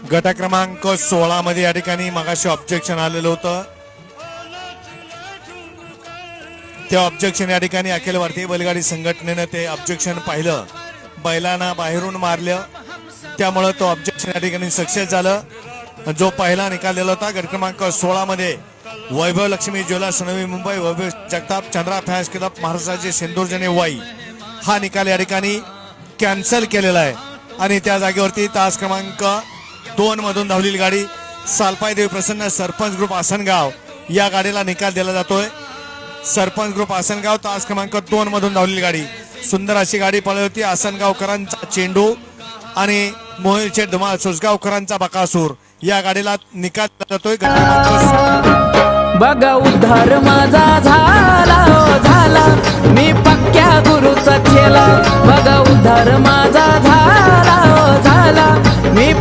गट क्रमांक 16 मध्ये या ठिकाणी मगाशी ऑब्जेक्शन आलेलं होतं. त्या ऑब्जेक्शन या ठिकाणी अखिल भारतीय बैलगाडी संघटनेनं ते ऑब्जेक्शन पाहिलं, बैलांना बाहेरून मारलं, त्यामुळे तो ऑब्जेक्शन या ठिकाणी सक्सेस झालं. जो पहिला निकाल दिला होता गट क्रमांक 16 मध्ये वैभव लक्ष्मी ज्वेलर्स नवी मुंबई, वैभव जगताप चंद्रा फॅन्स क्लब महाराष्ट्राचे सिंदूरजने वाई, हा निकाल या ठिकाणी कॅन्सल केलेला आहे. आणि त्या जागेवरती तास क्रमांक 2 मधून धावलेली गाडी सालपाई देवी प्रसन्न सरपंच ग्रुप आसनगाव या गाडीला निकाल दिला जातोय. सरपंच ग्रुप आसनगाव तास क्रमांक 2 मधून धावलेली गाडी, सुंदर अशी गाडी पळली होती. आसनगावकरांचा चेंडू आणि मोहिलचे धुमाळ सुसगावकरांचा बकासूर या गाडीला निकाल दिला जातोय. बघा उद्धार माझा झाला हो झाला, मी पक्क्या गुरुचा चेला. बघा उद्धार माझा झाला हो झाला, मी